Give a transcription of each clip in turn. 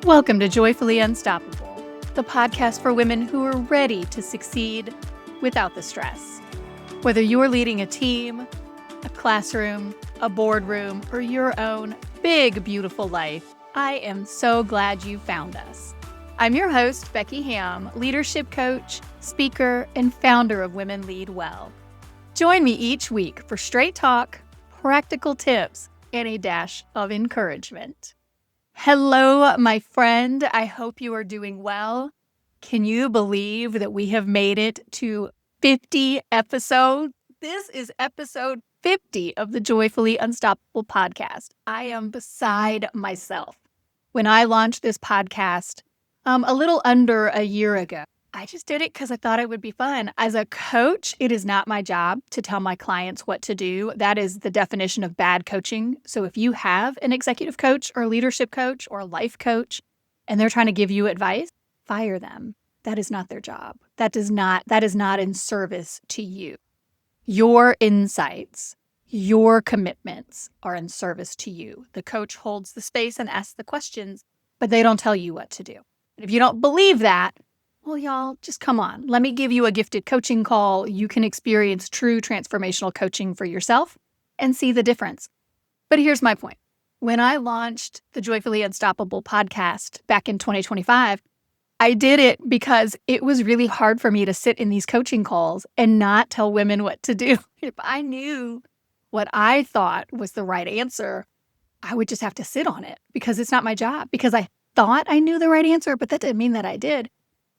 Welcome to Joyfully Unstoppable, the podcast for women who are ready to succeed without the stress. Whether you're leading a team, a classroom, a boardroom, or your own big, beautiful life, I am so glad you found us. I'm your host, Becky Hamm, leadership coach, speaker, and founder of Women Lead Well. Join me each week for straight talk, practical tips, and a dash of encouragement. Hello, my friend. I hope you are doing well. Can you believe that we have made it to 50 episodes? This is episode 50 of the Joyfully Unstoppable podcast. I am beside myself. When I launched this podcast a little under a year ago, I just did it because I thought it would be fun. As a coach, it is not my job to tell my clients what to do. That is the definition of bad coaching. So if you have an executive coach or leadership coach or a life coach and they're trying to give you advice, fire them. That is not their job. That is not in service to you. Your insights, your commitments are in service to you. The coach holds the space and asks the questions, but they don't tell you what to do. And if you don't believe that, well, y'all, just come on. Let me give you a gifted coaching call. You can experience true transformational coaching for yourself and see the difference. But here's my point. When I launched the Joyfully Unstoppable podcast back in 2025, I did it because it was really hard for me to sit in these coaching calls and not tell women what to do. If I knew what I thought was the right answer, I would just have to sit on it because it's not my job, because I thought I knew the right answer, but that didn't mean that I did.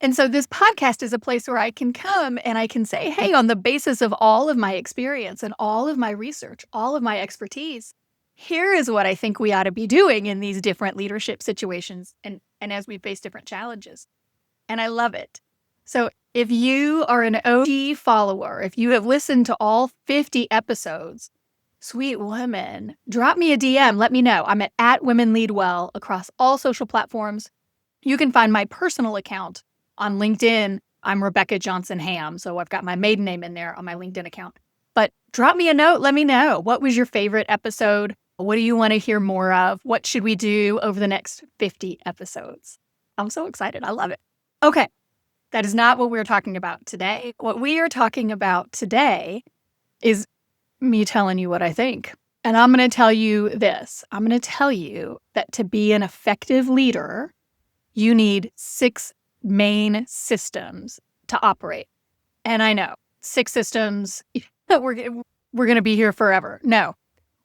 And so this podcast is a place where I can come and I can say, hey, on the basis of all of my experience and all of my research, all of my expertise, here is what I think we ought to be doing in these different leadership situations and as we face different challenges. And I love it. So if you are an OG follower, if you have listened to all 50 episodes, sweet woman, drop me a DM. Let me know. I'm at Women Lead Well across all social platforms. You can find my personal account on LinkedIn. I'm Rebecca Johnson Hamm, so I've got my maiden name in there on my LinkedIn account. But drop me a note. Let me know. What was your favorite episode? What do you want to hear more of? What should we do over the next 50 episodes? I'm so excited. I love it. Okay, that is not what we're talking about today. What we are talking about today is me telling you what I think. And I'm going to tell you this. I'm going to tell you that to be an effective leader, you need 6 main systems to operate. And I know 6 systems, we're going to be here forever. No,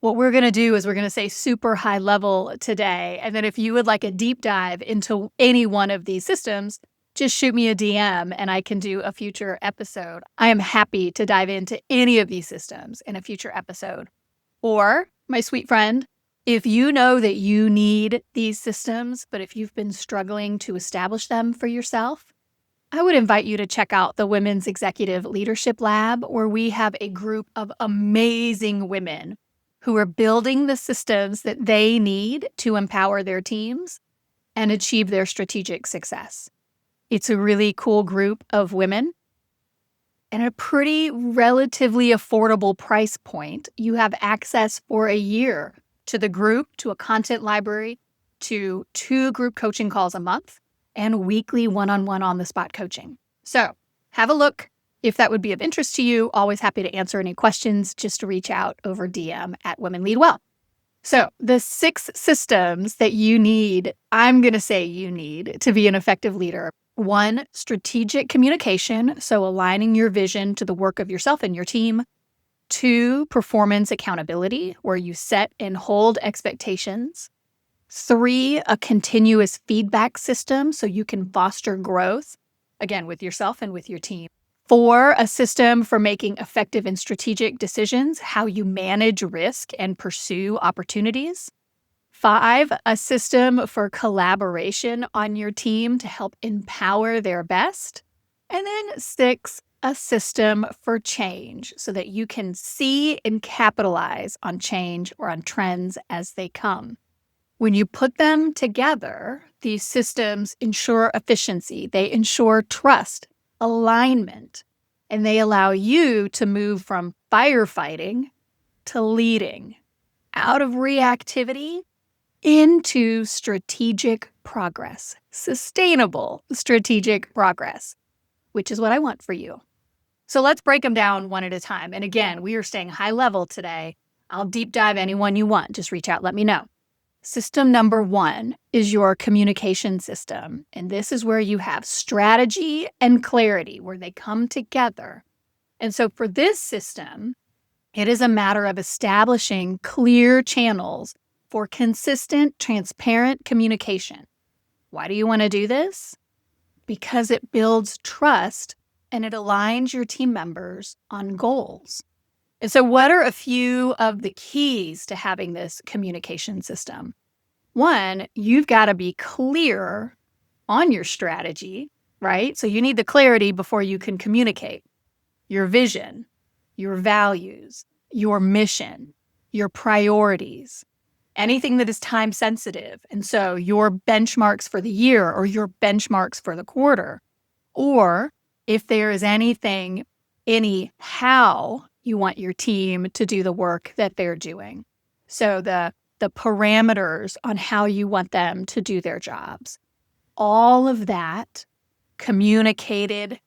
what we're going to do is we're going to say super high level today. And then if you would like a deep dive into any one of these systems, just shoot me a DM and I can do a future episode. I am happy to dive into any of these systems in a future episode. Or, my sweet friend, if you know that you need these systems, but if you've been struggling to establish them for yourself, I would invite you to check out the Women's Executive Leadership Lab, where we have a group of amazing women who are building the systems that they need to empower their teams and achieve their strategic success. It's a really cool group of women and a pretty relatively affordable price point. You have access for a year to the group, to a content library, to 2 group coaching calls a month, and weekly one-on-one on-the-spot coaching. So have a look. If that would be of interest to you, always happy to answer any questions. Just to reach out over DM at Women Lead Well. So the 6 systems that you need, I'm going to say you need to be an effective leader. 1, strategic communication, so aligning your vision to the work of yourself and your team. 2, performance accountability, where you set and hold expectations. 3, a continuous feedback system, so you can foster growth, again, with yourself and with your team. 4, a system for making effective and strategic decisions, how you manage risk and pursue opportunities. 5, a system for collaboration on your team to help empower their best. And then 6, a system for change so that you can see and capitalize on change or on trends as they come. When you put them together, these systems ensure efficiency, they ensure trust, alignment, and they allow you to move from firefighting to leading, out of reactivity into strategic progress, sustainable strategic progress, which is what I want for you. So let's break them down one at a time. And again, we are staying high level today. I'll deep dive anyone you want. Just reach out, let me know. System number 1 is your communication system. And this is where you have strategy and clarity, where they come together. And so for this system, it is a matter of establishing clear channels for consistent, transparent communication. Why do you want to do this? Because it builds trust and it aligns your team members on goals. And so what are a few of the keys to having this communication system? 1, you've got to be clear on your strategy, right? So you need the clarity before you can communicate your vision, your values, your mission, your priorities, anything that is time sensitive. And so your benchmarks for the year or your benchmarks for the quarter, or if there is anything, how you want your team to do the work that they're doing. So the parameters on how you want them to do their jobs. All of that communicated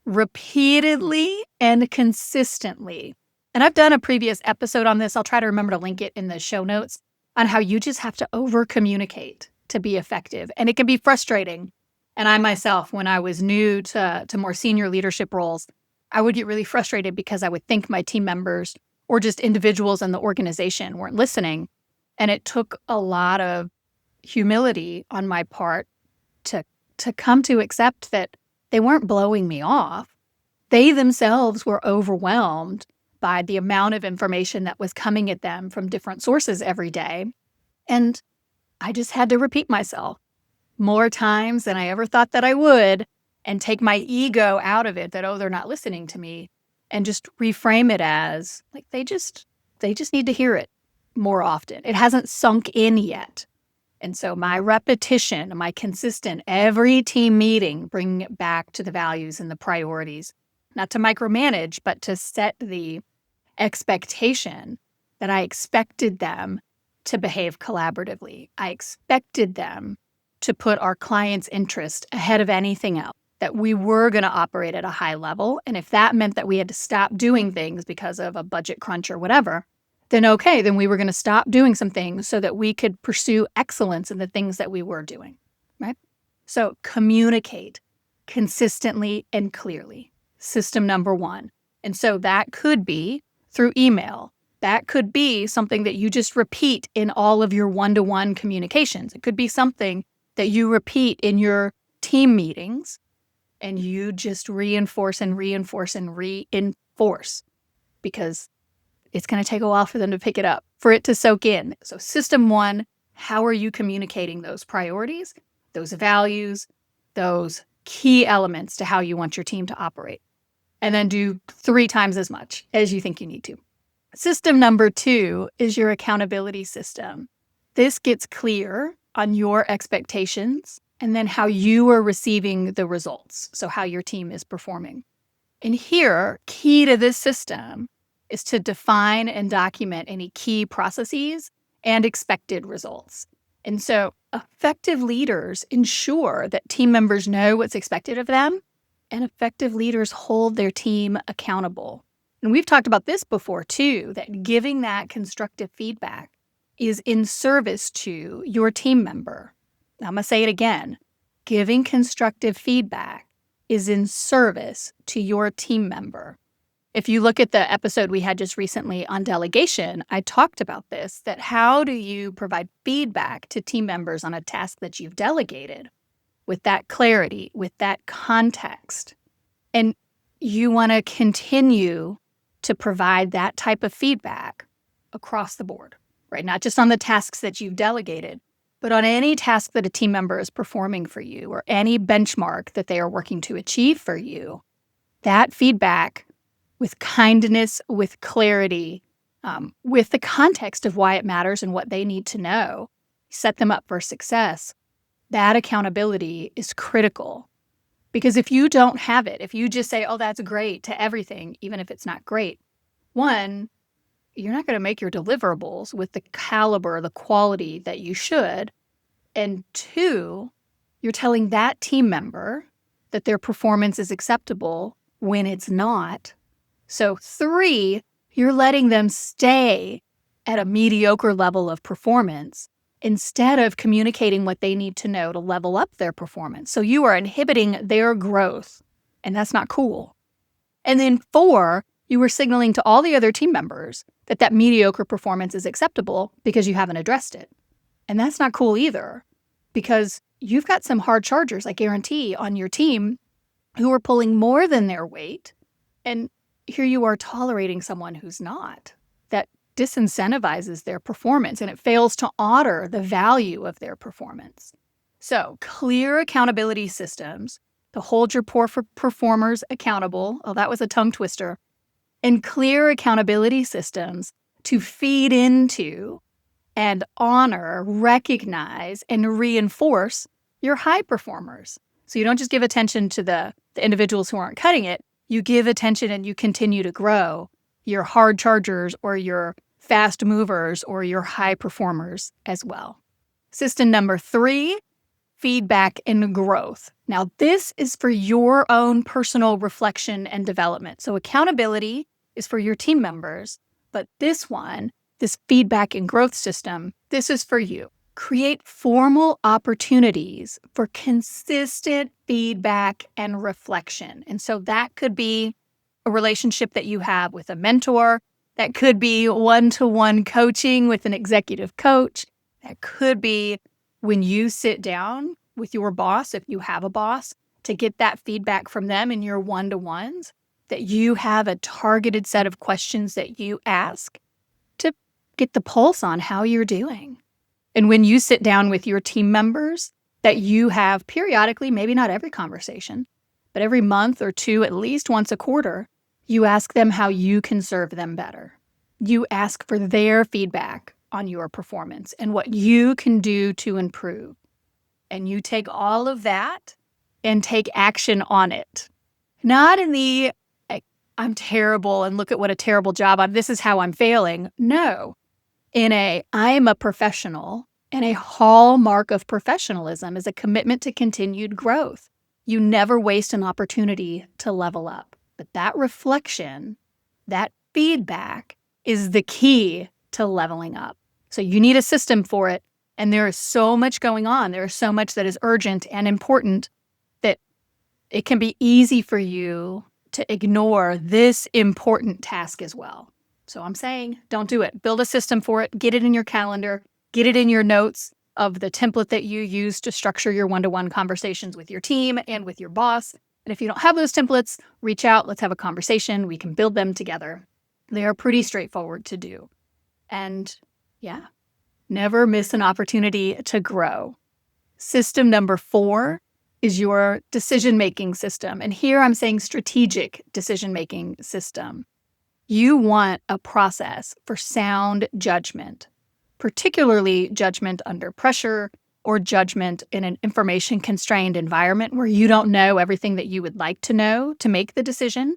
repeatedly and consistently. And I've done a previous episode on this. I'll try to remember to link it in the show notes on how you just have to over-communicate to be effective. And it can be frustrating. And I myself, when I was new to more senior leadership roles, I would get really frustrated because I would think my team members or just individuals in the organization weren't listening. And it took a lot of humility on my part to come to accept that they weren't blowing me off. They themselves were overwhelmed by the amount of information that was coming at them from different sources every day. And I just had to repeat myself more times than I ever thought that I would and take my ego out of it that, oh, they're not listening to me, and just reframe it as like they just need to hear it more often. It hasn't sunk in yet. And so my repetition, my consistent, every team meeting, bringing it back to the values and the priorities, not to micromanage, but to set the expectation that I expected them to behave collaboratively. I expected them to put our client's interest ahead of anything else, that we were going to operate at a high level. And if that meant that we had to stop doing things because of a budget crunch or whatever, then okay, then we were going to stop doing some things so that we could pursue excellence in the things that we were doing, right? So communicate consistently and clearly, system number 1. And so that could be through email. That could be something that you just repeat in all of your one-to-one communications. It could be something that you repeat in your team meetings and you just reinforce and reinforce and reinforce, because it's going to take a while for them to pick it up, for it to soak in. So system 1, how are you communicating those priorities, those values, those key elements to how you want your team to operate? And then do 3 times as much as you think you need to. System number 2 is your accountability system. This gets clear on your expectations and then how you are receiving the results, so how your team is performing. And here, key to this system is to define and document any key processes and expected results. And so effective leaders ensure that team members know what's expected of them, and effective leaders hold their team accountable. And we've talked about this before too, that giving that constructive feedback is in service to your team member. Now, I'm going to say it again. Giving constructive feedback is in service to your team member. If you look at the episode we had just recently on delegation, I talked about this, that how do you provide feedback to team members on a task that you've delegated with that clarity, with that context? And you want to continue to provide that type of feedback across the board, right? Not just on the tasks that you've delegated, but on any task that a team member is performing for you or any benchmark that they are working to achieve for you. That feedback with kindness, with clarity, with the context of why it matters and what they need to know, set them up for success. That accountability is critical. Because if you don't have it, if you just say, oh, that's great to everything, even if it's not great, 1, you're not going to make your deliverables with the caliber, the quality that you should. And 2, you're telling that team member that their performance is acceptable when it's not. So 3, you're letting them stay at a mediocre level of performance instead of communicating what they need to know to level up their performance. So you are inhibiting their growth, and that's not cool. And then 4, you were signaling to all the other team members that that mediocre performance is acceptable because you haven't addressed it. And that's not cool either, because you've got some hard chargers, I guarantee, on your team who are pulling more than their weight. And here you are tolerating someone who's not. That disincentivizes their performance, and it fails to honor the value of their performance. So clear accountability systems to hold your poor performers accountable. Oh, that was a tongue twister. And clear accountability systems to feed into and honor, recognize, and reinforce your high performers. So you don't just give attention to the individuals who aren't cutting it. You give attention and you continue to grow your hard chargers or your fast movers or your high performers as well. System number 3, feedback and growth. Now, this is for your own personal reflection and development. So accountability is for your team members, but this feedback and growth system, this is for you. Create formal opportunities for consistent feedback and reflection. And so that could be a relationship that you have with a mentor. That could be one-to-one coaching with an executive coach. That could be when you sit down with your boss, if you have a boss, to get that feedback from them in your one-to-ones, that you have a targeted set of questions that you ask to get the pulse on how you're doing. And when you sit down with your team members, that you have periodically, maybe not every conversation, but every month or 2, at least once a quarter, you ask them how you can serve them better. You ask for their feedback on your performance and what you can do to improve. And you take all of that and take action on it. Not in the, I'm terrible and look at what a terrible job this is how I'm failing. No. In I am a professional, and a hallmark of professionalism is a commitment to continued growth. You never waste an opportunity to level up. But that reflection, that feedback is the key to leveling up. So you need a system for it. And there is so much going on. There is so much that is urgent and important that it can be easy for you to ignore this important task as well. So I'm saying don't do it. Build a system for it. Get it in your calendar. Get it in your notes of the template that you use to structure your one-to-one conversations with your team and with your boss. And if you don't have those templates, reach out. Let's have a conversation. We can build them together. They are pretty straightforward to do. And yeah, never miss an opportunity to grow. System number 4 is your decision-making system. And here I'm saying strategic decision-making system. You want a process for sound judgment, particularly judgment under pressure or judgment in an information-constrained environment where you don't know everything that you would like to know to make the decision.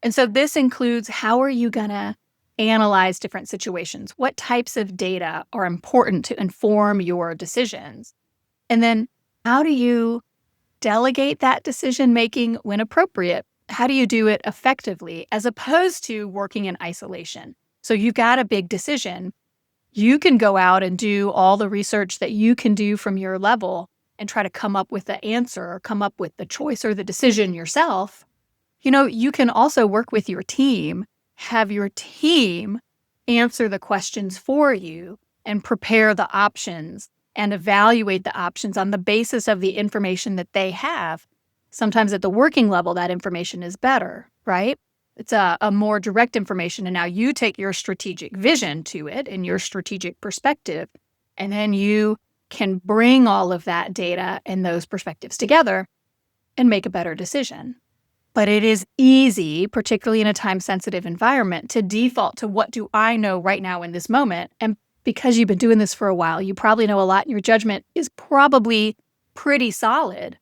And so this includes, how are you going to analyze different situations? What types of data are important to inform your decisions? And then how do you delegate that decision-making when appropriate? How do you do it effectively as opposed to working in isolation? So you've got a big decision. You can go out and do all the research that you can do from your level and try to come up with the answer or come up with the choice or the decision yourself. You can also work with your team, have your team answer the questions for you and prepare the options and evaluate the options on the basis of the information that they have. Sometimes at the working level, that information is better, right? It's a more direct information, and now you take your strategic vision to it and your strategic perspective, and then you can bring all of that data and those perspectives together and make a better decision. But it is easy, particularly in a time-sensitive environment, to default to what do I know right now in this moment. And because you've been doing this for a while, you probably know a lot, and your judgment is probably pretty solid,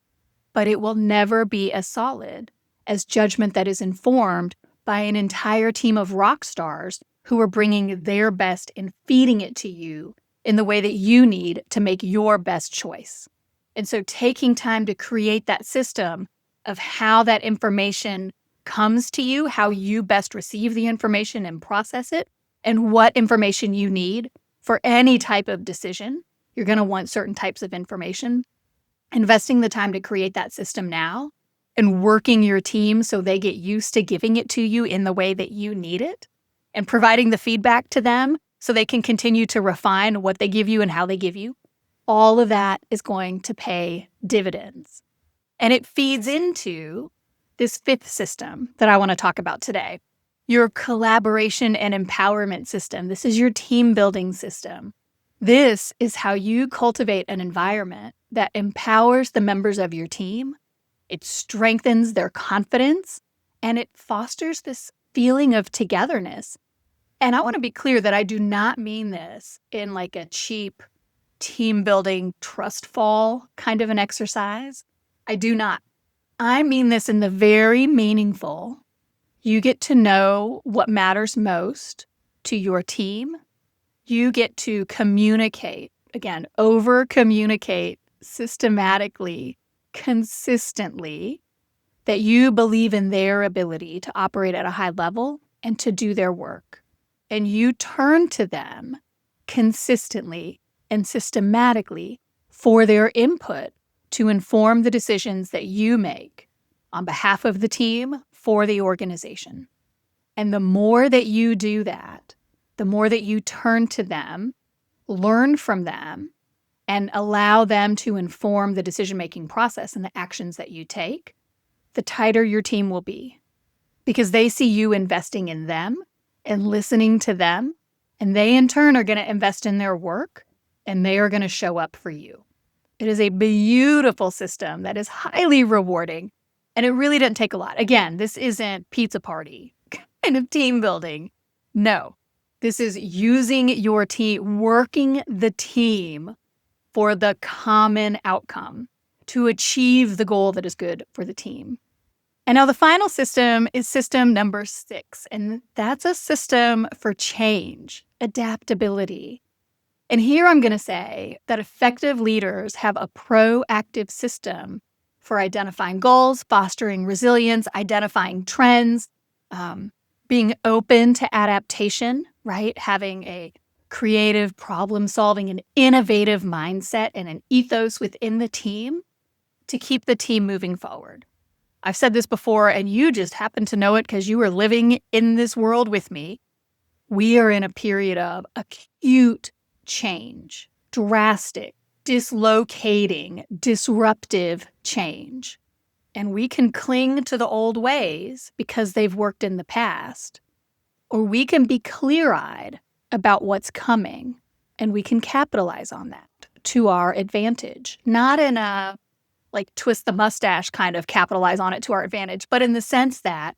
but it will never be as solid as judgment that is informed by an entire team of rock stars who are bringing their best and feeding it to you in the way that you need to make your best choice. And so taking time to create that system of how that information comes to you, how you best receive the information and process it, and what information you need for any type of decision. You're going to want certain types of information. Investing the time to create that system now and working your team so they get used to giving it to you in the way that you need it and providing the feedback to them so they can continue to refine what they give you and how they give you. All of that is going to pay dividends. And it feeds into this fifth system that I want to talk about today, your collaboration and empowerment system. This is your team building system. This is how you cultivate an environment that empowers the members of your team. It strengthens their confidence, and it fosters this feeling of togetherness. And I want to be clear that I do not mean this in like a cheap team building trust fall kind of an exercise. I do not. I mean this in the very meaningful, you get to know what matters most to your team. You get to communicate, again, over-communicate systematically, consistently, that you believe in their ability to operate at a high level and to do their work. And you turn to them consistently and systematically for their input to inform the decisions that you make on behalf of the team for the organization. And the more that you do that, the more that you turn to them, learn from them, and allow them to inform the decision-making process and the actions that you take, the tighter your team will be. Because they see you investing in them and listening to them, and they in turn are going to invest in their work, and they are going to show up for you. It is a beautiful system that is highly rewarding, and it really doesn't take a lot. Again, this isn't pizza party kind of team building. No. This is using your team, working the team for the common outcome to achieve the goal that is good for the team. And now the final system is system number 6, and that's a system for change, adaptability. And here I'm going to say that effective leaders have a proactive system for identifying goals, fostering resilience, identifying trends, being open to adaptation, right? Having a creative problem solving and innovative mindset and an ethos within the team to keep the team moving forward. I've said this before, and you just happen to know it because you are living in this world with me. We are in a period of acute change, drastic, dislocating, disruptive change. And we can cling to the old ways because they've worked in the past. Or we can be clear-eyed about what's coming, and we can capitalize on that to our advantage. Not in a like twist the mustache kind of capitalize on it to our advantage, but in the sense that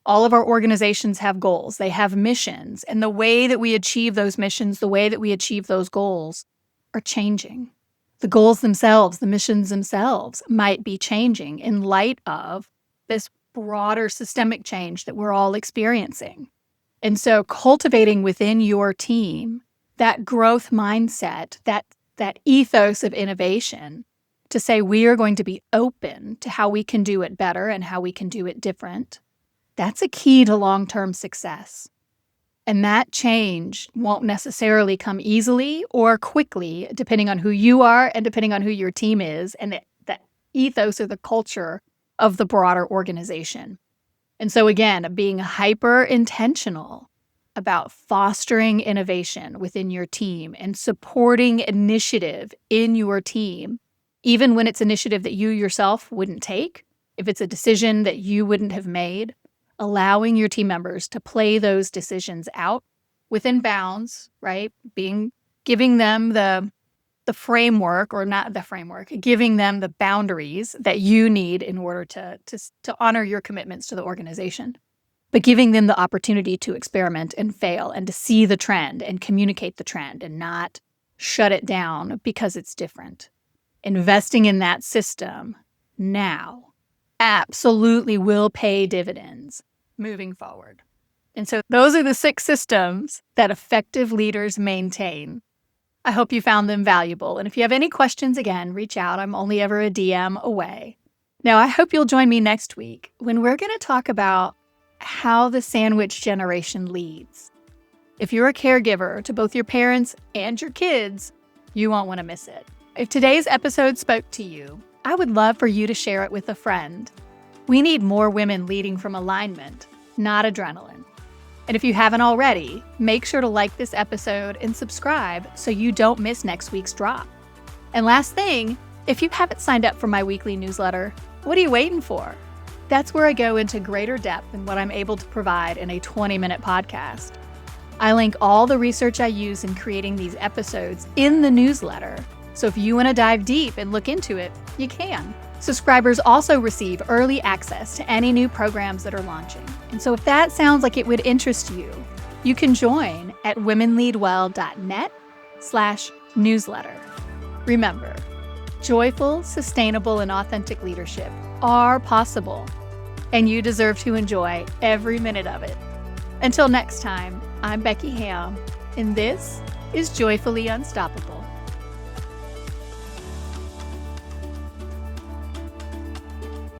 all of our organizations have goals. They have missions, and the way that we achieve those missions, the way that we achieve those goals are changing. The goals themselves, the missions themselves might be changing in light of this broader systemic change that we're all experiencing. And so cultivating within your team that growth mindset, that ethos of innovation to say we are going to be open to how we can do it better and how we can do it different, that's a key to long-term success. And that change won't necessarily come easily or quickly, depending on who you are and depending on who your team is and the ethos or the culture of the broader organization. And so again, being hyper-intentional about fostering innovation within your team and supporting initiative in your team, even when it's initiative that you yourself wouldn't take, if it's a decision that you wouldn't have made, allowing your team members to play those decisions out within bounds, right? Giving them the framework, or not the framework, giving them the boundaries that you need in order to honor your commitments to the organization, but giving them the opportunity to experiment and fail and to see the trend and communicate the trend and not shut it down because it's different. Investing in that system now absolutely will pay dividends moving forward. And so those are the 6 systems that effective leaders maintain. I hope you found them valuable. And if you have any questions, again, reach out. I'm only ever a DM away. Now, I hope you'll join me next week when we're going to talk about how the sandwich generation leads. If you're a caregiver to both your parents and your kids, you won't want to miss it. If today's episode spoke to you, I would love for you to share it with a friend. We need more women leading from alignment, not adrenaline. And if you haven't already, make sure to like this episode and subscribe so you don't miss next week's drop. And last thing, if you haven't signed up for my weekly newsletter, what are you waiting for? That's where I go into greater depth than what I'm able to provide in a 20-minute podcast. I link all the research I use in creating these episodes in the newsletter. So if you want to dive deep and look into it, you can. Subscribers also receive early access to any new programs that are launching. And so if that sounds like it would interest you, you can join at womenleadwell.net/newsletter. Remember, joyful, sustainable, and authentic leadership are possible, and you deserve to enjoy every minute of it. Until next time, I'm Becky Hamm, and this is Joyfully Unstoppable.